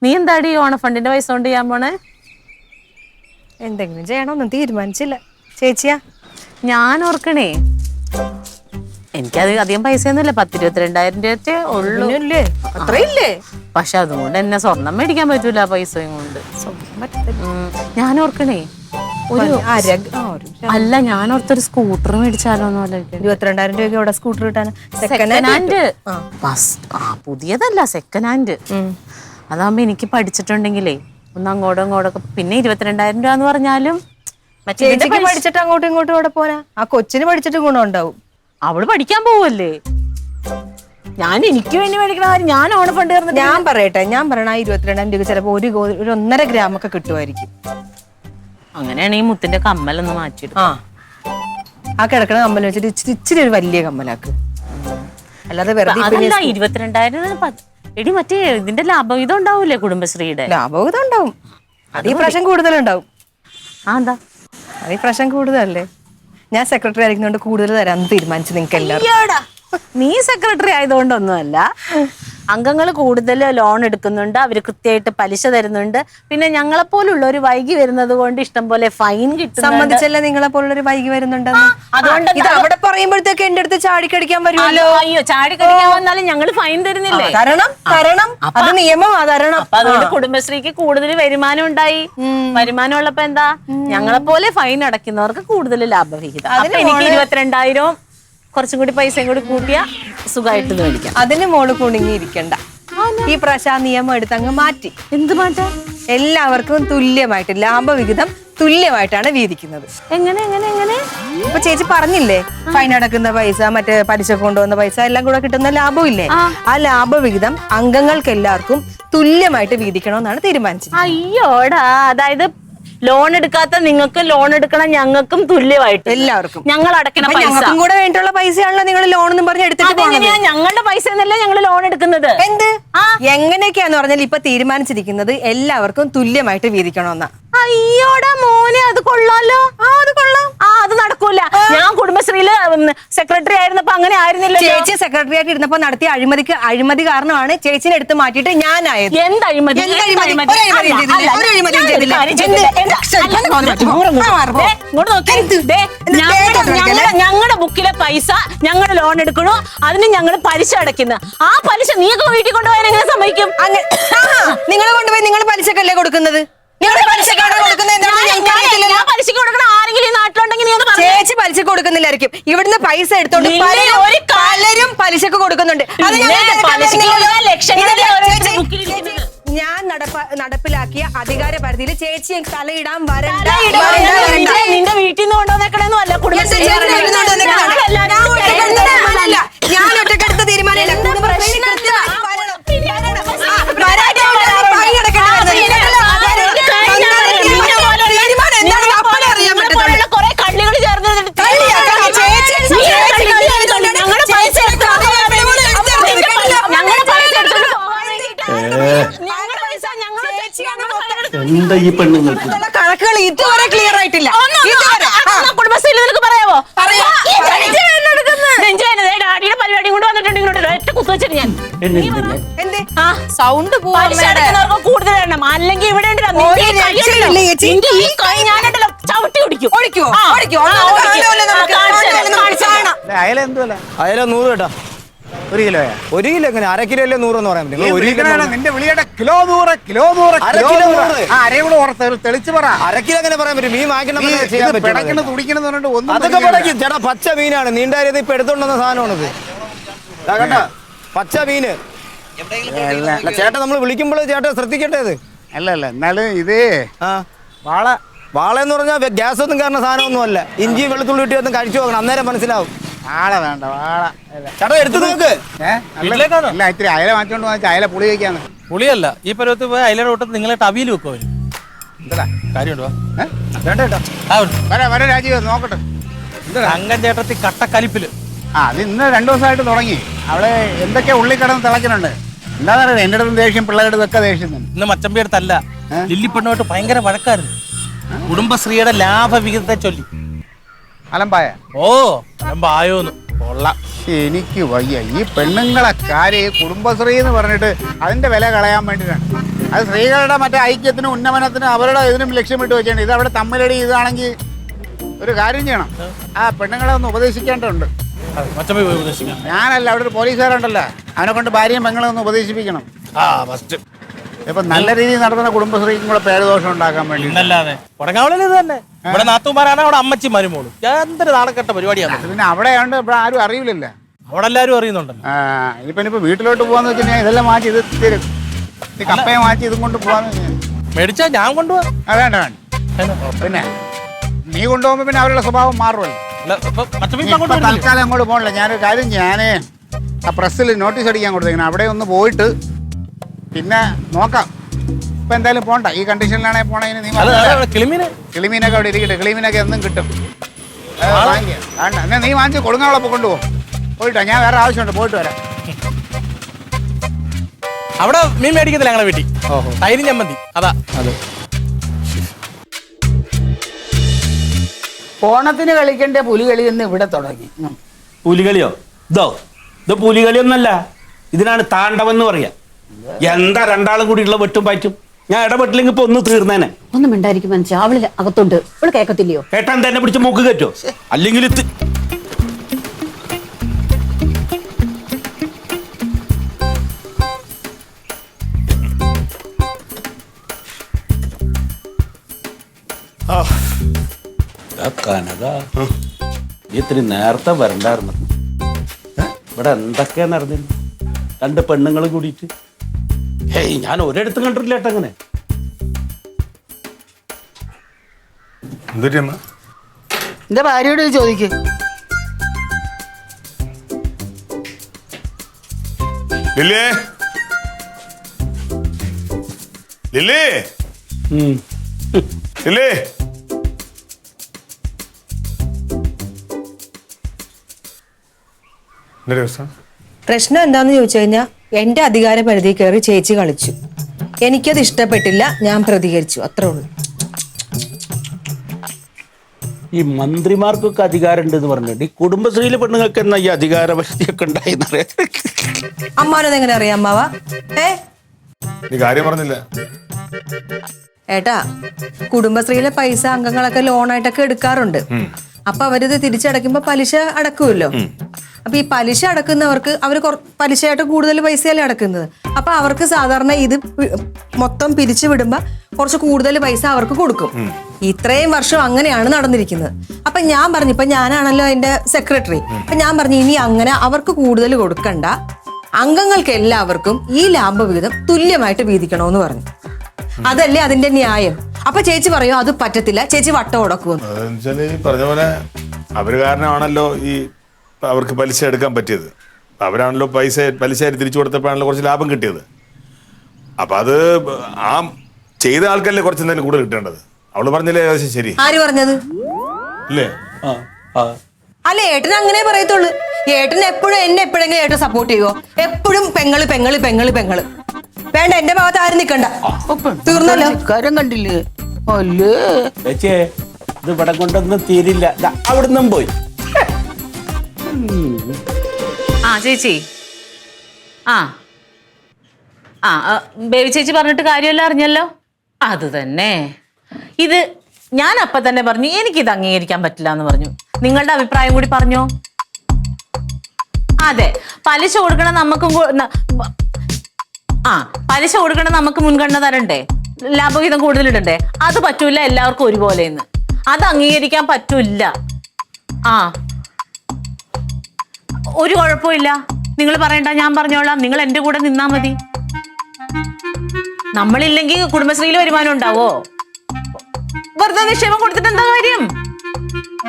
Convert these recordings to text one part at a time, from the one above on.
നീ എന്താടി ഓണഫണ്ടിന്റെ പൈസ കൊണ്ട് ചെയ്യാൻ പോണേ? എന്തെങ്കിലും ചെയ്യണമെന്നും തീരുമാനിച്ചില്ല. ചേച്ചിയാ? ഞാൻ ഓർക്കണേ, എനിക്കത് അധികം പൈസ ഒന്നുമില്ല, 10-22,000 ഉള്ളൂ. അത്രയില്ലേ? പക്ഷെ അതുകൊണ്ട് എന്നെ സ്വർണം മേടിക്കാൻ പറ്റൂല പൈസയും കൊണ്ട്. ഞാൻ ഓർക്കണേ, അല്ല ഞാൻ ഓർത്തൊരു സ്കൂട്ടർ മേടിച്ചാലോന്ന് ആലോചിക്കാം. 22,000 രൂപയ്ക്ക് അവിടെ സ്കൂട്ടർ കിട്ടാൻ? Second hand. പുതിയതല്ല, സെക്കൻഡ് ഹാൻഡ്. അതാകുമ്പോ എനിക്ക് പഠിച്ചിട്ടുണ്ടെങ്കിലേ ഒന്ന് അങ്ങോട്ടും ഇങ്ങോട്ടൊക്കെ. പിന്നെ 22,000 രൂപ എന്ന് പറഞ്ഞാലും ചേച്ചിക്ക് പഠിച്ചിട്ട് അങ്ങോട്ടും ഇങ്ങോട്ടും ഇവിടെ പോരാ. ആ കൊച്ചിന് പഠിച്ചിട്ട് ഗുണം ഉണ്ടാവും. അവള് പഠിക്കാൻ പോവല്ലേ? ഞാൻ എനിക്ക് വേണ്ടി മേടിക്കണ കാര്യം ഞാൻ ഓണഫണ്ട് കയറുന്നത്. ഞാൻ പറയട്ടെ, ഞാൻ പറയണ 22,000 രൂപ ചിലപ്പോ ഒരു 1.5 ഗ്രാമൊക്കെ കിട്ടുമായിരിക്കും. അങ്ങനെയാണെങ്കിൽ മുത്തിന്റെ കമ്മലൊന്ന് മാറ്റിയിട്ട് ആ കിടക്കണ കമ്മൽ വെച്ചിട്ട് ഇച്ചിരി ഒരു വലിയ കമ്മലാക്ക്. അല്ലാതെ വെറുതെ 22,000 എടി മറ്റേ ഇതിന്റെ ലാഭവിധം ഉണ്ടാവൂലേ കുടുംബശ്രീയുടെ? ലാഭവിധം ഉണ്ടാവും. അത് ഈ പ്രാവശ്യം കൂടുതലുണ്ടാവും. എന്താ അത് ഈ പ്രാവശ്യം കൂടുതലല്ലേ? ഞാൻ സെക്രട്ടറി ആയിരിക്കുന്നോണ്ട് കൂടുതൽ തരാന്ന് തീരുമാനിച്ചു. നിങ്ങൾക്ക് എല്ലാവരും. നീ സെക്രട്ടറി ആയതുകൊണ്ടൊന്നുമല്ല, അംഗങ്ങൾ കൂടുതൽ ലോൺ എടുക്കുന്നുണ്ട്, അവര് കൃത്യമായിട്ട് പലിശ തരുന്നുണ്ട്. പിന്നെ ഞങ്ങളെപ്പോലുള്ള ഒരു വൈകി വരുന്നത് കൊണ്ട് ഇഷ്ടം പോലെ ഫൈൻ കിട്ടും. സംബന്ധിച്ചല്ലേ നിങ്ങളെ പോലുള്ളൊരു വൈകി വരുന്നുണ്ടെന്ന്? അതുകൊണ്ട് ഇത് അവിടെ പറയുമ്പോഴത്തേക്ക് എന്റെ അടുത്ത് ചാടിക്കടിക്കാൻ വരുമല്ലോ. അയ്യോ, ചാടിക്കടിക്കാൻ വന്നാലും ഞങ്ങൾ ഫൈൻ തരുന്നില്ലേ? തരണം, അത് നിയമം. തരണം. അപ്പൊ അതുകൊണ്ട് കുടുംബശ്രീക്ക് കൂടുതൽ വരുമാനം ഉണ്ടായി. വരുമാനം ഉള്ളപ്പോ എന്താ, ഞങ്ങളെപ്പോലെ ഫൈൻ അടയ്ക്കുന്നവർക്ക് കൂടുതൽ ലാഭവിഹിതം. അപ്പൊ എനിക്ക് 22,000 കുറച്ചും കൂടി പൈസയും കൂടി കൂട്ടിയാ സുഖമായിട്ട് മേടിക്കാം. അതിന് മോള് കുണുങ്ങിയിരിക്കണ്ട. ഈ പ്രാവശ്യം നിയമം എടുത്ത് അങ്ങ് മാറ്റി. എന്ത് മാറ്റാ? എല്ലാവർക്കും തുല്യമായിട്ട് ലാഭവിഹിതം തുല്യമായിട്ടാണ് വീതിക്കുന്നത്. എങ്ങനെ എങ്ങനെ എങ്ങനെ? ഇപ്പൊ ചേച്ചി പറഞ്ഞില്ലേ, ഫൈൻ അടക്കുന്ന പൈസ, മറ്റേ പലിശ കൊണ്ടുവന്ന പൈസ എല്ലാം കൂടെ കിട്ടുന്ന ലാഭമില്ലേ, ആ ലാഭവിഹിതം അംഗങ്ങൾക്ക് എല്ലാവർക്കും തുല്യമായിട്ട് വീതിക്കണമെന്നാണ് തീരുമാനിച്ചത്. അയ്യോടാ, അതായത് ലോൺ എടുക്കാത്ത നിങ്ങൾക്ക് ലോൺ എടുക്കണം, ഞങ്ങൾക്കും തുല്യമായിട്ട് എല്ലാവർക്കും. ഞങ്ങൾ അടയ്ക്കണ പൈസ ഞങ്ങൾക്കും കൂടെ വേണ്ടിയുള്ള പൈസയാണല്ലോ നിങ്ങൾ ലോൺ എന്നും പറഞ്ഞ് എടുത്തിട്ട്. ഞങ്ങളുടെ പൈസ എന്നല്ലേ ഞങ്ങൾ ലോൺ എടുക്കുന്നത്. എന്ത് എങ്ങനെയൊക്കെയാന്ന് പറഞ്ഞാൽ ഇപ്പൊ തീരുമാനിച്ചിരിക്കുന്നത് എല്ലാവർക്കും തുല്യമായിട്ട് വീതിക്കണമെന്നാ. അയ്യോടാ മോനെ, അത് കൊള്ളാലോ. അത് കൊള്ളാം. അത് നടക്കൂല. ഞാൻ കുടുംബശ്രീയില് സെക്രട്ടറി ആയിരുന്നപ്പോ അങ്ങനെ ആയിരുന്നില്ല. ചേച്ചി സെക്രട്ടറി ആയിട്ട് ഇരുന്നപ്പോ നടത്തിയ അഴിമതി കാരണമാണ് ചേച്ചിനെ എടുത്ത് മാറ്റിയിട്ട് ഞാനായത്. എന്ത് അഴിമതി? ഞങ്ങളുടെ ബുക്കിലെ പൈസ ഞങ്ങൾ ലോൺ എടുക്കണു, അതിന് ഞങ്ങൾ പലിശ അടയ്ക്കുന്നു. ആ പലിശ നീയൊക്കെ വീട്ടിൽ കൊണ്ടുപോയാൽ എങ്ങനെ സമ്മതിക്കും? നിങ്ങൾ കൊണ്ടുപോയി നിങ്ങൾ പലിശക്കല്ലേ കൊടുക്കുന്നത്? ചേച്ചി പലിശ കൊടുക്കുന്നില്ലായിരിക്കും. ഇവിടുന്ന് പൈസ എടുത്തോണ്ട് പലരും പലിശക്ക് കൊടുക്കുന്നുണ്ട്. ഞാൻ നടപ്പിലാക്കിയ അധികാര പരിധിയിൽ ചേച്ചി തലയിടാൻ വരണ്ട. നിന്റെ വീട്ടിൽ നിന്ന് കൊണ്ടുവന്നേക്കണെന്നും അല്ല, ഞാൻ ഒറ്റക്കെടുത്ത തീരുമാനമില്ല. എന്താ ഈ പെണ്ണുങ്ങൾക്ക് കണക്കുകൾ ഇതുവരെ ക്ലിയർ ആയിട്ടില്ല. കുടുംബശ്രീയിൽ നിനക്ക് പറയാവോ? ഡാഡിയുടെ പരിപാടി കൊണ്ട് വന്നിട്ടുണ്ടെങ്കിൽ ഒറ്റ കുത്തുവെച്ചിട്ട് ഞാൻ സൗണ്ട് കൂടുതൽ വേണം. അല്ലെങ്കിൽ ഇവിടെ ചവിട്ടി ഓടിക്കും. അയല 100 കേട്ടോ. 1 കിലോയാ? 1 കിലോ എങ്ങനെ? 1/2 കിലോ അല്ലേ 100 എന്ന് പറയാൻ പറ്റില്ല. നിന്റെ വിളിയുടെ കിലോ 100 കിലോ 100 തെളിച്ച് പറ. 1/2 കിലോ എങ്ങനെ പറയാൻ പറ്റും? മീൻ വാങ്ങിക്കണം തുടിക്കണം. അതൊക്കെ പടയ്ക്കും ചേട്ടാ. പച്ച മീനാണ്, നീണ്ടായത് ഇപ്പൊ എടുത്തോണ്ടുവന്ന സാധനമാണിത് കേട്ടാ. പച്ച മീന് ചേട്ടാ. നമ്മൾ വിളിക്കുമ്പോൾ ചേട്ടാ ശ്രദ്ധിക്കട്ടെ. ഇത് അല്ല എന്നാലും ഇത് വാള എന്ന് പറഞ്ഞാൽ ഗ്യാസ് ഒന്നും കയറുന്ന സാധനമൊന്നും അല്ല. ഇഞ്ചി വെളുത്തുള്ളി ഇട്ടി ഒന്നും കഴിച്ചു നോക്കണം, അന്നേരം മനസ്സിലാവും. വാള വേണ്ട, വാള ചേട്ടാ എടുത്തു നോക്ക്. അല്ല ഇത്തിരി അയല മാറ്റിക്കൊണ്ട് വാങ്ങിച്ച അയല പുളി കഴിക്കാന്ന്. പുളിയല്ല, ഈ പരുവത്ത് പോയി അയലയുടെ കൂട്ടത്തിൽ നിങ്ങളെ ടവിയിൽ വെക്കും അവര്. എന്താ കാര്യമുണ്ടോ? വര രാജീവ് നോക്കട്ടെ. അംഗം ചേട്ടത്തി കട്ടക്കലിപ്പില്. അത് ഇന്ന് 2 ദിവസമായിട്ട് തുടങ്ങി. അവിടെ എന്തൊക്കെ ഉള്ളി കിടന്ന് തിളയ്ക്കുന്നുണ്ട്. എന്താണെന്ന് അറിയാം, എന്റെ അടുത്തും ദേഷ്യം, പിള്ളേരുടെ അടുത്തൊക്കെ ദേഷ്യം തന്നെ. ഇന്ന് മച്ചമ്പി അടുത്തല്ല, ലില്ലിപ്പെണ്ണോട്ട് ഭയങ്കര വഴക്കായിരുന്നു. കുടുംബശ്രീയുടെ ലാഭവിഹിതത്തെ ചൊല്ലി അലമ്പായ. അലമ്പായോന്ന് കൊള്ളാം. എനിക്ക് വയ്യ ഈ പെണ്ണുങ്ങളെ കാര്യം കുടുംബശ്രീ എന്ന് പറഞ്ഞിട്ട് അതിന്റെ വില കളയാൻ വേണ്ടിയിട്ടാണ്. അത് സ്ത്രീകളുടെ മറ്റേ ഐക്യത്തിനും ഉന്നമനത്തിനും അവരുടെ ഇതിനും ലക്ഷ്യമിട്ട് വെച്ചാണ്. ഇത് അവിടെ തമ്മിലടി ഇതാണെങ്കിൽ ഒരു കാര്യം ചെയ്യണം, ആ പെണ്ണുങ്ങളെ ഒന്ന് ഉപദേശിക്കേണ്ടതുണ്ട്. മച്ചമ്മ പോയി ഉപദേശിക്കാം. ഞാനല്ല, അവിടെ ഒരു പോലീസുകാരുണ്ടല്ലോ, അവനെ കൊണ്ട് ഭാര്യയും പെങ്ങളെ ഒന്ന് ഉപദേശിപ്പിക്കണം. ഫസ്റ്റ് ഇപ്പൊ നല്ല രീതിയിൽ നടത്തുന്ന കുടുംബശ്രീക്കും കൂടെ പേരുദോഷം ഉണ്ടാക്കാൻ വേണ്ടി. ഇന്നല്ലാതെ കൊടങ്ങാവളയിൽ ഇത് തന്നെ. ഇവിടെ നാത്തുമാരാണ്, അവിടെ അമ്മച്ചി മരുമോളും. എന്തൊരു നാണക്കെട്ട പരിപാടിയാണ്. പിന്നെ അവിടെയുണ്ട്, ഇവിടെ ആരും അറിയില്ലല്ലോ. അവിടെ എല്ലാവരും അറിയുന്നുണ്ടല്ലോ. ഇനിയിപ്പോ വീട്ടിലോട്ട് പോവാന്ന് വെച്ചാൽ ഇതെല്ലാം മാറ്റി ഇത് തരും, ഈ കപ്പയെ മാറ്റി ഇതും കൊണ്ട് പോവാന്ന്. മേടിച്ചാ ഞാൻ കൊണ്ടുപോവാ. വേണ്ട വേണ്ട, പിന്നെ നീ കൊണ്ടുപോകുമ്പോ പിന്നെ അവരുടെ സ്വഭാവം മാറുമല്ലോ. തൽക്കാലം അങ്ങോട്ട് പോകണില്ല. ഞാനൊരു കാര്യം, ഞാന് ആ പ്രസ്സിൽ നോട്ടീസ് അടിക്കാൻ കൊടുത്തേക്കണം, അവിടെ ഒന്ന് പോയിട്ട് പിന്നെ നോക്കാം. ഇപ്പൊ എന്തായാലും പോണ്ട, ഈ കണ്ടീഷനിലാണെങ്കിൽ പോണതിന് നീ കിളിമീനൊക്കെ അവിടെ ഇരിക്കട്ടെ. കിളിമീനൊക്കെ എന്നും കിട്ടും. വാങ്ങിയ വേണ്ട, എന്നാ നീ വാങ്ങിച്ച് കൊടുങ്ങാളൊപ്പം കൊണ്ടുപോകും. പോയിട്ടോ, ഞാൻ വേറെ ആവശ്യമുണ്ട്, പോയിട്ട് വരാം. അവിടെ മീൻ മേടിക്കത്തില്ല ഞങ്ങളെ വീട്ടിൽ. തൈരും ചമ്മന്തി അതാ. ഓണത്തിന് കളിക്കേണ്ട പുലികളി എന്ന് ഇവിടെ തുടങ്ങി. പുലികളിയോ? ഇത് പുലികളിയൊന്നല്ല, ഇതിനാണ് താണ്ഡവം എന്ന് പറയാ. എന്താ രണ്ടാളും കൂടി ഉള്ള വെട്ടും പറ്റും. ഞാൻ ഇടപെട്ടില്ലെങ്കിൽ ഇപ്പൊ ഒന്ന് തീർന്നേനെ. ഒന്നും മിണ്ടായിരിക്കും മനുഷ്യ, അവള് അകത്തുണ്ട്, അവള് കേക്കത്തില്ലയോ? ഏട്ടാൻ തന്നെ പിടിച്ച് മൂക്ക് കയറ്റോ? അല്ലെങ്കിൽ കനക ഇത്തിരി നേരത്തെ വരണ്ടായിരുന്നു. ഇവിടെ എന്തൊക്കെയാ നടന്നിരുന്നു? രണ്ട് പെണ്ണുങ്ങൾ കൂടിയിട്ട്. ഹേയ്, ഞാൻ ഒരിടത്തും കണ്ടിട്ടില്ല ഏട്ടാ അങ്ങനെ. എന്റെ ഭാര്യയോട് ചോദിക്ക്. ലില്ലേ, ലില്ലേ, ലില്ലേ. പ്രശ്നം എന്താന്ന് ചോദിച്ചു കഴിഞ്ഞാൽ എന്റെ അധികാര പരിധി കയറി ചേച്ചി കളിച്ചു. എനിക്കത് ഇഷ്ടപ്പെട്ടില്ല, ഞാൻ പ്രതികരിച്ചു, അത്രേ ഉള്ളൂ. ഈ മന്ത്രിമാർക്കൊക്കെ അധികാരം ഉണ്ട് എന്ന് പറഞ്ഞിട്ട് ഈ കുടുംബശ്രീയിലെ പെണ്ണുങ്ങൾക്ക് എന്നാ ഈ അധികാര പരിധിയൊക്കെ ഉണ്ടായിന്നറിയാം. അമ്മാനത് എങ്ങനെ അറിയാം അമ്മാവ? നീ കാര്യം പറഞ്ഞില്ല. ഏട്ടാ, കുടുംബശ്രീയിലെ പൈസ അംഗങ്ങളൊക്കെ ലോണായിട്ടൊക്കെ എടുക്കാറുണ്ട്. അപ്പൊ അവരിത് തിരിച്ചടയ്ക്കുമ്പോ പലിശ അടക്കുമല്ലോ. അപ്പൊ ഈ പലിശ അടക്കുന്നവർക്ക് അവർ പലിശയായിട്ട് കൂടുതൽ പൈസയല്ലേ അടക്കുന്നത്. അപ്പൊ അവർക്ക് സാധാരണ ഇത് മൊത്തം പിരിച്ചു വിടുമ്പോ കുറച്ച് കൂടുതൽ പൈസ അവർക്ക് കൊടുക്കും. ഇത്രയും വർഷം അങ്ങനെയാണ് നടന്നിരിക്കുന്നത്. അപ്പൊ ഞാൻ പറഞ്ഞു, ഇപ്പൊ ഞാനാണല്ലോ അതിന്റെ സെക്രട്ടറി, അപ്പൊ ഞാൻ പറഞ്ഞു ഇനി അങ്ങനെ അവർക്ക് കൂടുതൽ കൊടുക്കണ്ട, അംഗങ്ങൾക്ക് എല്ലാവർക്കും ഈ ലാഭവിഹിതം തുല്യമായിട്ട് വീതിക്കണമെന്ന് പറഞ്ഞു. അതല്ലേ അതിന്റെ ന്യായം. അപ്പൊ ചേച്ചി പറയോ അത് പറ്റത്തില്ല, ചേച്ചി വട്ടം ഉടക്കുമെന്ന്. പറഞ്ഞ പോലെ അവര് കാരണമാണല്ലോ ഈ അവർക്ക് പലിശ എടുക്കാൻ പറ്റിയത്. അവരാണല്ലോ പലിശ തിരിച്ചു കൊടുത്തപ്പോഴാണല്ലോ കുറച്ച് ലാഭം കിട്ടിയത്. അപ്പൊ അത് ആ ചെയ്ത ആൾക്കല്ലേ കുറച്ച് എന്തെങ്കിലും കൂടുതൽ കിട്ടേണ്ടത്. അവള് പറഞ്ഞില്ലേ ഏകദേശം ശരി. ആര് പറഞ്ഞത്? അല്ലേ? അല്ല, ഏട്ടൻ അങ്ങനെ പറയത്തുള്ളൂ. ഏട്ടൻ എപ്പോഴും എന്നെ എപ്പോഴെങ്കിലും ഏട്ടൻ സപ്പോർട്ട് ചെയ്യുവോ? എപ്പോഴും പെങ്ങള് പെങ്ങള് പെങ്ങള് പെങ്ങള്. വേണ്ട, എന്റെ ഭാഗത്ത് ആരും നിക്കണ്ട, തീർന്നല്ലോ. കാര്യം കണ്ടില്ലേ? അല്ലേ ചേച്ചിയെ, ഇത് ഇവിടെ കൊണ്ടൊന്നും തീരില്ല. അവിടുന്നും പോയി. ചേച്ചി, ബേബി ചേച്ചി പറഞ്ഞിട്ട് കാര്യമല്ല, അറിഞ്ഞല്ലോ. അത് തന്നെ, ഇത് ഞാൻ അപ്പൊ തന്നെ പറഞ്ഞു എനിക്കിത് അംഗീകരിക്കാൻ പറ്റില്ല എന്ന് പറഞ്ഞു. നിങ്ങളുടെ അഭിപ്രായം കൂടി പറഞ്ഞോ. അതെ, പലിശ കൊടുക്കണം നമുക്കും, പലിശ കൊടുക്കണം നമുക്ക് മുൻഗണന തരണ്ടേ, ലാഭവിഹിതം കൂടുതലിടണ്ടേ. അത് പറ്റൂല എല്ലാവർക്കും ഒരുപോലെ. അത് അംഗീകരിക്കാൻ പറ്റൂല. ഒരു കുഴപ്പമില്ല, നിങ്ങൾ പറയണ്ട, ഞാൻ പറഞ്ഞോളാം. നിങ്ങൾ എന്റെ കൂടെ നിന്നാ മതി. നമ്മളില്ലെങ്കിൽ കുടുംബശ്രീയിൽ വരുമാനം ഉണ്ടാവോ? വെറുതെ നിക്ഷേപം കൊടുത്തിട്ട് എന്താ കാര്യം?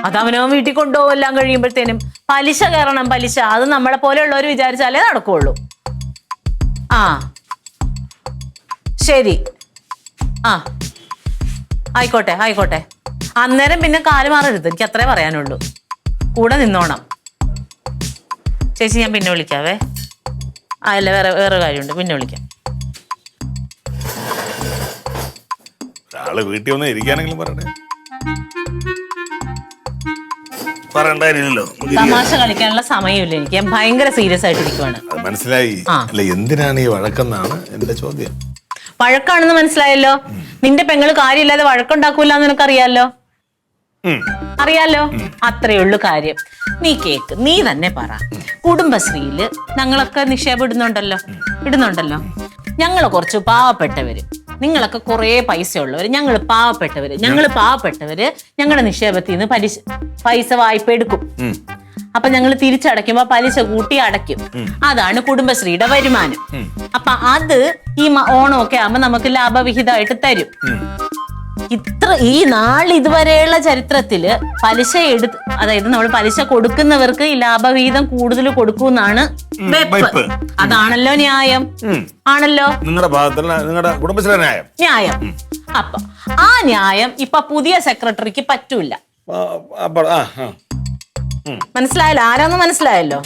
അതവനവൻ വീട്ടിൽ കൊണ്ടുപോകും. എല്ലാം കഴിയുമ്പോഴത്തേനും പലിശ കയറണം. പലിശ അത് നമ്മളെ പോലെയുള്ളവർ വിചാരിച്ചാലേ നടക്കുള്ളൂ. ശരി, ആയിക്കോട്ടെ ആയിക്കോട്ടെ. അന്നേരം പിന്നെ കാല് മാറരുത്, എനിക്ക് അത്രേ പറയാനുള്ളൂ. കൂടെ നിന്നോണം. ചേച്ചി, ഞാൻ പിന്നെ വിളിക്കാവേ. അല്ല, വേറെ കാര്യമുണ്ട്, പിന്നെ വിളിക്കാം. ഒരാള് വീട്ടിൽ വന്ന് ഇരിക്കാനെങ്കിലും പറയണേ. പറയണ്ടായിരുന്നല്ലോ. തമാശ കളിക്കാനുള്ള സമയമില്ല എനിക്ക്. ഞാൻ ഭയങ്കര സീരിയസ് ആയിട്ടിരിക്കുവാണ്. അത് മനസ്സിലായി. അല്ല എന്തിനാണ് ഈ വഴക്കെന്നാണ് എന്റെ ചോദ്യം. വഴക്കാണെന്ന് മനസ്സിലായല്ലോ. നിന്റെ പെങ്ങള് കാര്യമില്ലാതെ വഴക്കുണ്ടാക്കൂല എന്ന് നിനക്കറിയാലോ. അറിയാലോ, അത്രേ ഉള്ളു കാര്യം. നീ കേക്ക്, നീ തന്നെ പറ. കുടുംബശ്രീയില് ഞങ്ങളൊക്കെ നിക്ഷേപം ഇടുന്നുണ്ടല്ലോ. ഞങ്ങള് കുറച്ച് പാവപ്പെട്ടവര്, നിങ്ങളൊക്കെ കുറെ പൈസ ഉള്ളവര്, ഞങ്ങള് പാവപ്പെട്ടവര് ഞങ്ങളുടെ നിക്ഷേപത്തിൽ നിന്ന് പൈസ വായ്പ എടുക്കും. അപ്പൊ ഞങ്ങൾ തിരിച്ചടയ്ക്കുമ്പോ പലിശ കൂട്ടി അടയ്ക്കും. അതാണ് കുടുംബശ്രീയുടെ വരുമാനം. അപ്പൊ അത് ഈ ഓണമൊക്കെ ആകുമ്പോ നമുക്ക് ലാഭവിഹിതമായിട്ട് തരും. ഈ ഇതുവരെയുള്ള ചരിത്രത്തില് പലിശ അതായത് നമ്മൾ പലിശ കൊടുക്കുന്നവർക്ക് ഈ ലാഭവിഹിതം കൂടുതൽ കൊടുക്കുമെന്നാണ് വെപ്പ്. അതാണല്ലോ ന്യായം. ആണല്ലോ നിങ്ങളുടെ ഭാഗത്തുള്ള നിങ്ങളുടെ കുടുംബശ്രീ ന്യായം. അപ്പൊ ആ ന്യായം ഇപ്പൊ പുതിയ സെക്രട്ടറിക്ക് പറ്റൂല. മനസ്സിലായല്ലോ? ആരാന്ന് മനസ്സിലായല്ലോ?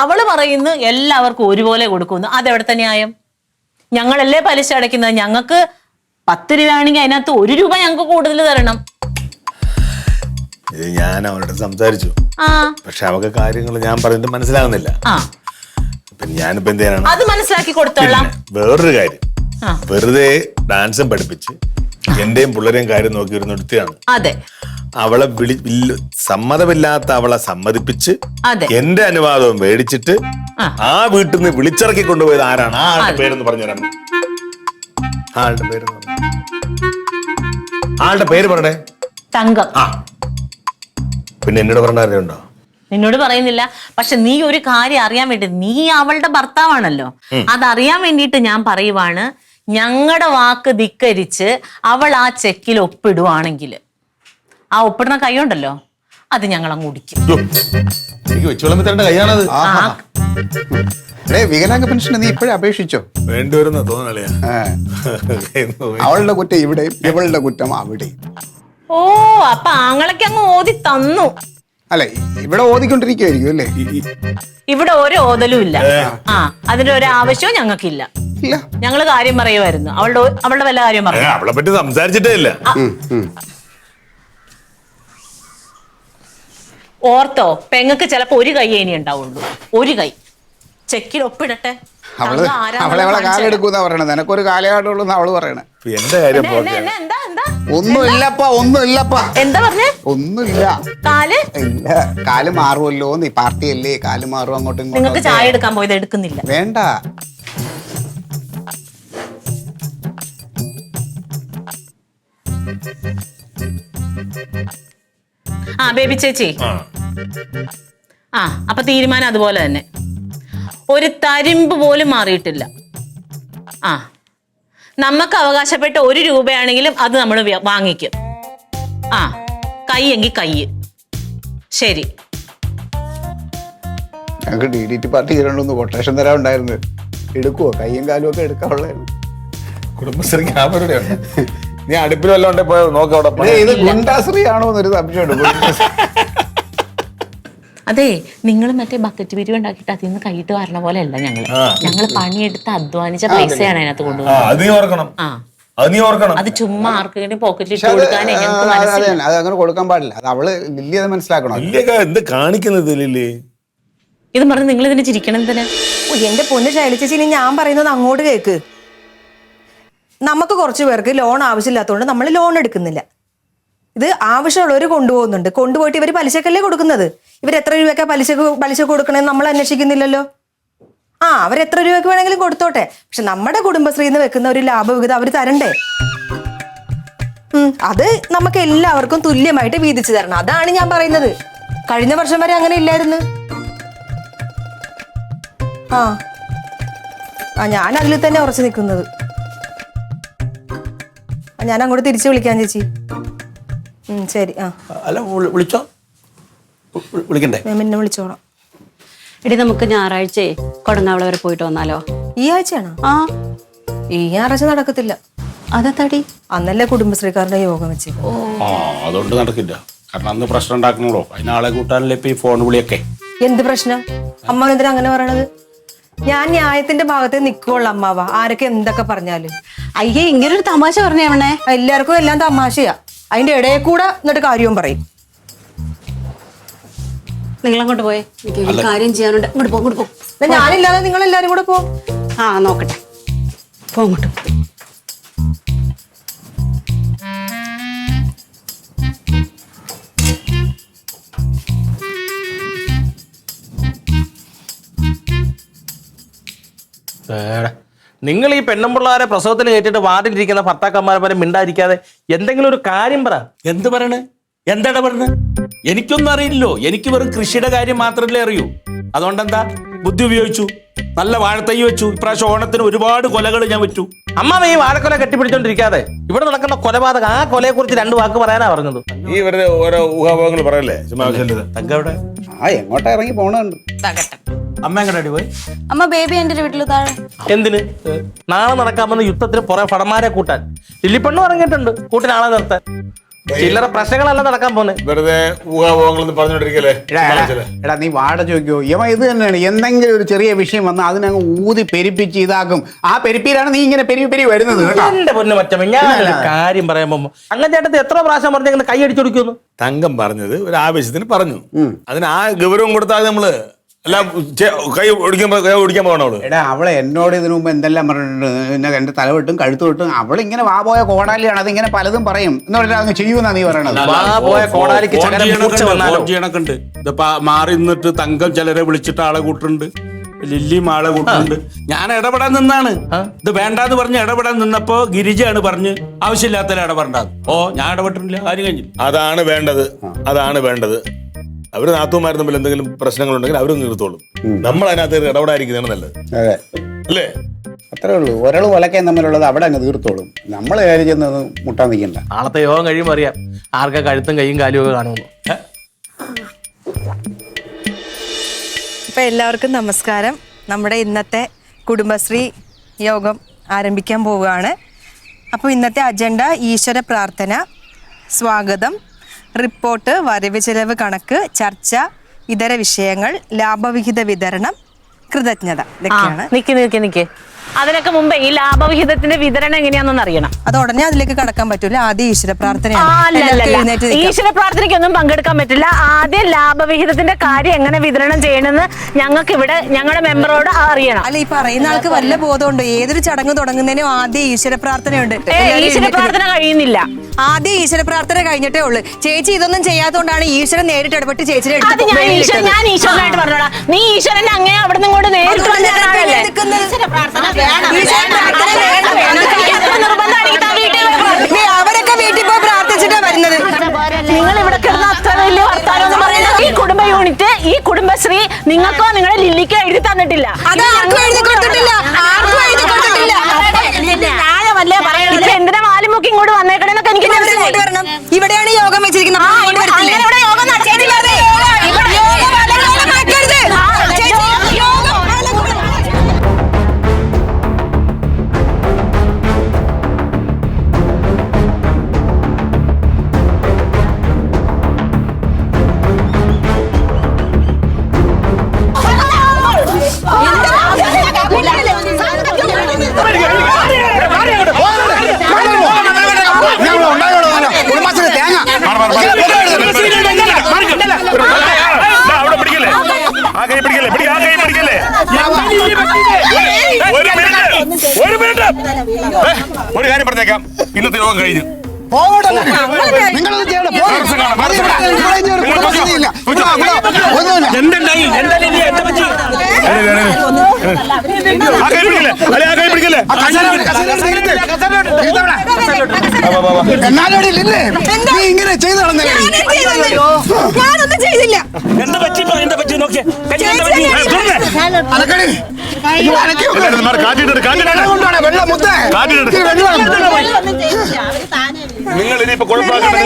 അവള് പറയുന്നു എല്ലാവർക്കും ഒരുപോലെ കൊടുക്കുന്നു. അതെവിടുത്തെ ന്യായം? ഞങ്ങളല്ലേ പലിശ അടയ്ക്കുന്നത്. ഞങ്ങൾക്ക് 10 രൂപയാണെങ്കിൽ അതിനകത്ത് 1 രൂപ ഞങ്ങൾക്ക് കൂടുതൽ തരണം. ഞാൻ അവരോട് സംസാരിച്ചു. പക്ഷെ അവർക്ക് കാര്യങ്ങൾ ഞാൻ പറഞ്ഞിട്ട് മനസ്സിലാകുന്നില്ല. ഞാനിപ്പോ എന്ത് ചെയ്യാനാണ്? അത് മനസ്സിലാക്കി കൊടുത്തോളാം. വേറൊരു കാര്യം, വെറുതെ ഡാൻസും പഠിപ്പിച്ച് എന്റെയും പിള്ളേരെയും കാര്യം നോക്കി ഒരു നിർത്തിയാണ്. അതെ, അവളെ സമ്മതമില്ലാത്ത അവളെ സമ്മതിപ്പിച്ച് എന്റെ അനുവാദവും മേടിച്ചിട്ട് ആ വീട്ടിൽ നിന്ന് വിളിച്ചിറക്കി കൊണ്ടുപോയത് ആരാണ്? ആ ആളുടെ പേരെന്ന് പറഞ്ഞുതരാം. ആളുടെ പേര് പറയണേ. തങ്കം. പിന്നെ എന്നോട് പറഞ്ഞ അറിയുണ്ടോ? നിന്നോട് പറയുന്നില്ല. പക്ഷെ നീ ഒരു കാര്യം അറിയാൻ വേണ്ടി, നീ അവളുടെ ഭർത്താവാണല്ലോ, അതറിയാൻ വേണ്ടിയിട്ട് ഞാൻ പറയുവാണ്. ഞങ്ങളുടെ വാക്ക് ധിക്കരിച്ച് അവൾ ആ ചെക്കിൽ ഒപ്പിടുവാണെങ്കിൽ ആ ഒപ്പിടുന്ന കൈയുണ്ടല്ലോ, അത് ഞങ്ങൾ അങ്ങ് കുടിക്കും. എനിക്ക് വെച്ചുവിളമ്പി തരേണ്ട കൈയാണത്. വികലാംഗ പെൻഷൻ നീ ഇപ്പോഴേ അപേക്ഷിച്ചോ? വേണ്ടിവരുന്ന തോന്നലേ. അവളുടെ കുറ്റം ഇവിടെയും ഇവളുടെ കുറ്റം അവിടെയും. ഓ, അപ്പൊ ആങ്ങളൊക്കെ അങ്ങ് ഓതി തന്നു. അല്ലെ, ഇവിടെ ഓതിക്കൊണ്ടിരിക്കുവായിരിക്കും അല്ലേ? ഇവിടെ ഒരു ഓതലും ഇല്ല. അതിന്റെ ഒരു ആവശ്യവും ഞങ്ങൾക്കില്ല. ഞങ്ങള് കാര്യം പറയുമായിരുന്നു. അവളുടെ വല്ല കാര്യം പറഞ്ഞു. അവളെ പറ്റി സംസാരിച്ചിട്ടേ ഇല്ല. ഓർത്തോ, പെങ്ങക്ക് ചിലപ്പോ ഒരു കൈ ഇനി ഉണ്ടാവുള്ളൂ. ഒരു കൈ ചെക്കിൽ ഒപ്പിടട്ടെ. അവളെ കാലെടുക്കൂന്നാ പറയണത്. നിനക്കൊരു കാലഘട്ടമുള്ളൂ അവള് പറയണേ. എന്റെ കാര്യം ഒന്നുമില്ലപ്പാ. എന്താ പറഞ്ഞേ? ഒന്നുമില്ല. കാല് മാറുമല്ലോ. നീ പാർട്ടിയല്ലേ, കാല് മാറും. അങ്ങോട്ടും ഇങ്ങോട്ടും. നിങ്ങൾക്ക് ചായ എടുക്കാൻ പോയത് എടുക്കുന്നില്ല. വേണ്ട. ബേബി ചേച്ചി, അപ്പൊ തീരുമാനം അതുപോലെ തന്നെ. ഒരു തരിമ്പ് പോലും മാറിയിട്ടില്ല. നമുക്ക് അവകാശപ്പെട്ട 1 രൂപയാണെങ്കിലും അത് നമ്മൾ വാങ്ങിക്കും. കൈയെങ്കിൽ കൈ. ശരി. ഞങ്ങൾക്ക് DDT പാർട്ടി ചെയ്യണമെന്ന് കൊട്ടേഷൻ തരാൻ ഉണ്ടായിരുന്നു. എടുക്കുവോ? കയ്യും കാലും ഒക്കെ എടുക്കാനുള്ളായിരുന്നു. കുടുംബശ്രീക്ക് നീ അടുപ്പിൽ വല്ലോണ്ടേ പോയോ നോക്കവിടെ. ഇത് ഗുണ്ടാശ്രീ ആണോ എന്നൊരു സംശയമുണ്ട്. അതെ, നിങ്ങൾ മറ്റേ ബക്കറ്റ് പിരിവ് ഉണ്ടാക്കിയിട്ട് അതിൽ നിന്ന് കൈയിട്ട് വരണ പോലെ അല്ല. ഞങ്ങള് പണിയെടുത്ത് അധ്വാനിച്ച പൈസയാണ് അതിനകത്ത് കൊണ്ടുപോകുന്നത്. അത് ചുമ്മാ ആർക്കെങ്കിലും പോക്കറ്റിൽ ഇട്ട് കൊടുക്കാനേ ഞങ്ങൾക്ക് മനസ്സിലായി. അത് അങ്ങനെ കൊടുക്കാൻ പാടില്ല. അത് അവള് ലില്ലി അത് മനസ്സിലാക്കണം. എന്ത് കാണിക്കുന്നത് ലില്ലി? ഇത് പറഞ്ഞ് നിങ്ങൾ ഇതിന് ചിരിക്കണം എന്തിനാ? എന്റെ പൊന്ന് ശൈലജ ചേച്ചി, ഞാൻ പറയുന്നത് അങ്ങോട്ട് കേക്ക്. നമുക്ക് കുറച്ച് പേർക്ക് ലോൺ ആവശ്യമില്ലാത്തതുകൊണ്ട് നമ്മൾ ലോൺ എടുക്കുന്നില്ല. ഇത് ആവശ്യമുള്ളവർ കൊണ്ടുപോകുന്നുണ്ട്. കൊണ്ടുപോയിട്ട് ഇവർ പലിശക്കല്ലേ കൊടുക്കുന്നത്. ഇവർ എത്ര രൂപയ്ക്കാ പലിശ കൊടുക്കണമെന്ന് നമ്മൾ അന്വേഷിക്കുന്നില്ലല്ലോ. അവർ എത്ര രൂപയ്ക്ക് വേണമെങ്കിലും കൊടുത്തോട്ടെ. പക്ഷെ നമ്മുടെ കുടുംബശ്രീന്ന് വെക്കുന്ന ഒരു ലാഭവിഹിതം അവർ തരണ്ടേ? അത് നമുക്ക് എല്ലാവർക്കും തുല്യമായിട്ട് വീതിച്ചു തരണം. അതാണ് ഞാൻ പറയുന്നത്. കഴിഞ്ഞ വർഷം വരെ അങ്ങനെ ഇല്ലായിരുന്നു. ഞാൻ അതിൽ തന്നെ ഉറച്ചു നിൽക്കുന്നത്. ഞാൻ അങ്ങോട്ട് തിരിച്ചു വിളിക്കാം ചേച്ചി. ശരി. അല്ല, വിളിച്ചോ, വിളിക്കണ്ടേ? പിന്നെ വിളിച്ചോളാം. എടി, നമുക്ക് ഞായറാഴ്ച കൊടങ്ങാവള വരെ പോയിട്ട് വന്നാലോ? ഈ ആഴ്ചയാണോ? ഈ ഞായറാഴ്ച നടക്കത്തില്ല. അതെത്താടി? അന്നല്ലേ കുടുംബശ്രീക്കാരുടെ യോഗം വെച്ച്. അതുകൊണ്ട് നടക്കില്ല. കാരണം അന്ന് പ്രശ്നം ഉണ്ടാക്കണല്ലോ. അതിനാളെ കൂട്ടാനല്ലേ ഇപ്പൊ ഈ ഫോൺ വിളിയൊക്കെ. എന്ത് പ്രശ്നം? അമ്മ എന്തിനാ അങ്ങനെ പറയണത്? ഞാൻ ന്യായത്തിന്റെ ഭാഗത്ത് നിൽക്കുള്ളൂ അമ്മാവ, ആരൊക്കെ എന്തൊക്കെ പറഞ്ഞാലും. അയ്യേ, ഇങ്ങനൊരു തമാശ പറഞ്ഞേ. എല്ലാവർക്കും എല്ലാം തമാശയാ. അതിന്റെ ഇടയിൽ കൂടെ എന്നിട്ട് കാര്യവും പറയും. നിങ്ങളങ്ങോട്ട് പോയേ, എനിക്ക് ഒരു കാര്യം ചെയ്യാനുണ്ട്. ഇങ്ങോട്ട് പോ. ഞാനില്ലാതെ നിങ്ങൾ എല്ലാരും കൂടെ പോ. ആ നോക്കട്ടെ, പോ അങ്ങോട്ട്. നിങ്ങൾ ഈ പെണ്ണുമ്പിള്ളാരെ പ്രസവത്തിന് കയറ്റിട്ട് വാർഡിലിരിക്കുന്ന ഭർത്താക്കന്മാരെ പോലെ മിണ്ടായിരിക്കാതെ എന്തെങ്കിലും ഒരു കാര്യം പറ. എന്ത് പറയണേ? എന്താടാ പറഞ്ഞ? എനിക്കൊന്നും അറിയില്ലല്ലോ. എനിക്ക് വെറും കൃഷിയുടെ കാര്യം മാത്രമല്ലേ അറിയൂ. അതുകൊണ്ടെന്താ, ബുദ്ധി ഉപയോഗിച്ചു, നല്ല വാഴത്തൈ വെച്ചു. ഇപ്രാവശ്യം ഓണത്തിന് ഒരുപാട് കൊലകൾ ഞാൻ വെച്ചു. അമ്മ ഈ വാഴക്കൊല കെട്ടിപ്പിടിച്ചോണ്ടിരിക്കാതെ ഇവിടെ നടക്കുന്ന കൊലപാതകം, ആ കൊലയെ കുറിച്ച് 2 വാക്ക് പറയാനാ പറഞ്ഞത്. ഈ വെറുതെ ഓരോ ഊഹാഭോഗങ്ങൾ പറയല്ലേ, ചുമ്മാ ആവശ്യമില്ല. തങ്ക എവിടെ? എങ്ങോട്ടാ ഇറങ്ങി പോണുണ്ട്. അമ്മ എങ്ങോട്ടാടി പോയി? അമ്മ ബേബി എന്റെ വീട്ടിൽ താഴെ. എന്തിന്? നാളെ നടക്കാമെന്ന് യുദ്ധത്തിന് പുറേ ഫടന്മാരെ കൂട്ടാൻ ലില്ലിപ്പെണ്ണും ഇറങ്ങിയിട്ടുണ്ട്, കൂട്ടിന് ആളെ നിർത്താൻ. ചില്ലറ പ്രശ്നങ്ങളല്ല നടക്കാൻ പോന്നെ. വെറുതെ ഊഹാഭോഗങ്ങളൊന്നും പറഞ്ഞോണ്ടിരിക്കല്ലേ. എടാ നീ വാട ചോദിക്കോ, ഇവ ഇത് തന്നെയാണ്. എന്തെങ്കിലും ഒരു ചെറിയ വിഷയം വന്നാൽ അതിനങ്ങ് ഊതി പെരിപ്പിച്ച് ഇതാക്കും. ആ പെരിപ്പിയിലാണ് നീ ഇങ്ങനെ പെരി വരുന്നത്. എന്റെ പൊന്നു മച്ചമ്മ, ഞാനൊരു കാര്യം പറയുമ്പോ അങ്ങനെ ചേട്ടത്ത് എത്ര പ്രാവശ്യം പറഞ്ഞ കൈ അടിച്ചൊടിക്കുന്നു. തങ്കം പറഞ്ഞത് ഒരു ആവശ്യത്തിന് പറഞ്ഞു, അതിന് ആ ഗൗരവം കൊടുത്താൽ നമ്മള് അല്ല കൈ ഓടിക്കാൻ പോകണവള്. എടാ അവളെ എന്നോട് ഇതിനു മുമ്പ് എന്തെല്ലാം പറഞ്ഞിട്ടുണ്ട്. എന്നെ എന്റെ തല വെട്ടും കഴുത്ത് വെട്ടും. അവളിങ്ങനെ വാ പോയ കോടാലിയാണ്, അതിങ്ങനെ പലതും പറയും എന്ന് പറഞ്ഞാൽ അങ്ങ് ചെയ്യുമെന്നാ നീ പറയണത്. കണക്കുണ്ട്. ഇതിപ്പോ മാറി നിന്നിട്ട് തങ്കം ചിലരെ വിളിച്ചിട്ട് ആളെ കൂട്ടുന്നുണ്ട്, ലില്ലിയും ആളെ കൂട്ടുന്നുണ്ട്. ഞാൻ ഇടപെടാൻ നിന്നാണ്. ഇത് വേണ്ടാന്ന് പറഞ്ഞ് ഇടപെടാൻ നിന്നപ്പോ ഗിരിജയാണ് പറഞ്ഞ് ആവശ്യമില്ലാത്ത ഇടപെടേണ്ടത്. ഞാൻ ഇടപെട്ടിട്ടില്ല, കാര്യം കഴിഞ്ഞു. അതാണ് വേണ്ടത്. അവര് നാത്തുമാരും തമ്മിൽ എന്തെങ്കിലും പ്രശ്നങ്ങളുണ്ടെങ്കിൽ അവരും നിർത്തോളും. നമ്മൾ അതിനകത്ത് ഇടപെടാതിരിക്കുന്നതാണ് നല്ലത്, അല്ലേ? അത്രേ ഉള്ളൂ. ഒരാൾ ഒലക്കയും തമ്മിലുള്ളത് അവിടെ അങ്ങ് തീർത്തോളും. നമ്മൾ കാര്യം ചെന്ന് മുട്ടാൻ നിൽക്കണ്ട. നാളത്തെ യോഗം കഴിയുമ്പോൾ അറിയാം ആർക്കാ കഴുത്തും കൈയും കാലും ഒക്കെ കാണുന്നു. ഇപ്പൊ എല്ലാവർക്കും നമസ്കാരം. നമ്മുടെ ഇന്നത്തെ കുടുംബശ്രീ യോഗം ആരംഭിക്കാൻ പോവുകയാണ്. അപ്പോൾ ഇന്നത്തെ അജണ്ട ഈശ്വര പ്രാർത്ഥന, സ്വാഗതം, റിപ്പോർട്ട്, വരവ് ചെലവ് കണക്ക്, ചർച്ച, ഇതര വിഷയങ്ങൾ, ലാഭവിഹിത വിതരണം, കൃതജ്ഞത. ഇതൊക്കെയാണ്. നിക്ക് അതിനൊക്കെ മുമ്പേ ഈ ലാഭവിഹിതത്തിന്റെ വിതരണം എങ്ങനെയാണെന്ന് അറിയണം. അത് ഉടനെ അതിലേക്ക് കടക്കാൻ പറ്റൂല. ആദ്യം ഈശ്വര പ്രാർത്ഥനയാണ്. ഈശ്വര പ്രാർത്ഥനയ്ക്കൊന്നും പങ്കെടുക്കാൻ പറ്റില്ല. ആദ്യം ലാഭവിഹിതത്തിന്റെ കാര്യം എങ്ങനെ വിതരണം ചെയ്യണമെന്ന് ഞങ്ങൾക്ക് ഇവിടെ ഞങ്ങളുടെ മെമ്പറോട് അറിയണം. അല്ല, ഈ പറയുന്ന ആൾക്ക് വല്ല ബോധമുണ്ടോ? ഏതൊരു ചടങ്ങ് തുടങ്ങുന്നതിനും ആദ്യം ഈശ്വര പ്രാർത്ഥനയുണ്ട്. ഈശ്വര പ്രാർത്ഥന കഴിയുന്നില്ല. ആദ്യം ഈശ്വര പ്രാർത്ഥന കഴിഞ്ഞിട്ടേ ഉള്ളു. ചേച്ചി ഇതൊന്നും ചെയ്യാത്തതുകൊണ്ടാണ് ഈശ്വരൻ നേരിട്ട് ഇടപെട്ട് ചേച്ചിനെ ഞാൻ ഈശ്വരനായിട്ട് പറഞ്ഞോളാം. നീ ഈശ്വരന്റെ അങ്ങേ അവിടെ നിന്ന് ഇങ്ങോട്ട് നേരിട്ട് അവരൊക്കെ വീട്ടിൽ പോയി പ്രാർത്ഥിച്ചിട്ടാ വരുന്നത്. നിങ്ങൾ ഇവിടെ കിടന്ന അത്ര വലിയ വർത്താനം പറയുന്നത്. ഈ കുടുംബ യൂണിറ്റ്, ഈ കുടുംബശ്രീ നിങ്ങൾക്കോ നിങ്ങളുടെ ലില്ലിക്കോ എഴുതി തന്നിട്ടില്ല. എന്തിനാ മാലിമുക്കി ഇങ്ങോട്ട് വന്നേക്കണെന്നൊക്കെ എനിക്ക് വരണം. ഇവിടെയാണ് യോഗം വെച്ചിരിക്കുന്നത്. ഒരു കാര്യം പറഞ്ഞേക്കാം, ഇന്നത്തെ യോഗം കഴിഞ്ഞു. ഇങ്ങനെ ചെയ്തു ഞാനൊന്നും ചെയ്തില്ല. നിങ്ങൾ ഇനിയിപ്പോ കുഴപ്പമാക്കണ്ട.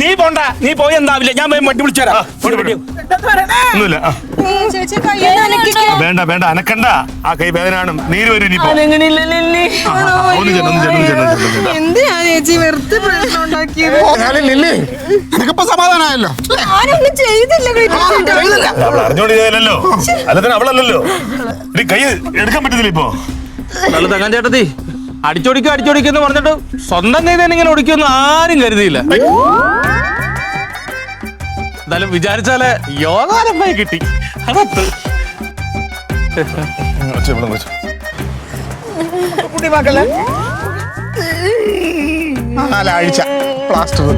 നീ പോണ്ട, നീ പോയി എന്താവില്ല, ഞാൻ വണ്ടി വിളിച്ചു തരാം. ഒന്നുമില്ല. ചേച്ചി കയ്യൊന്ന് അനക്കിക്കേ. വേണ്ട വേണ്ട അനക്കണ്ട, ആ കൈ വേദനയാണ്, നീര് വരും ഇനിയിപ്പോ. എന്തിനാ ചേച്ചി വെറുതെ പ്രശ്നം ഉണ്ടാക്കിയത്? നിനക്കിപ്പോ സമാധാനമായല്ലോ. ഞാനൊന്നും ചെയ്തില്ല ഗ്രീഷ്മേട്ടാ. അവൾ അറിഞ്ഞോണ്ട് ചെയ്തല്ലോ, അല്ലാതെ അവളല്ലല്ലോ. നീ കൈ എടുക്കാൻ പറ്റത്തില്ല ഇപ്പൊ. നല്ല തങ്ങാൻ ചേട്ടത്തി അടിച്ചോടിക്കെന്ന് പറഞ്ഞിട്ട് സ്വന്തം കൈ തന്നെ ഇങ്ങനെ ഒടിക്കുമെന്ന് ആരും കരുതിയില്ല. എന്തായാലും വിചാരിച്ചാലേ യോഗാരംഭമായി കിട്ടി. അതത്ത് കുട്ടി മക്കളെ 4 ആഴ്ച പ്ലാസ്റ്റർ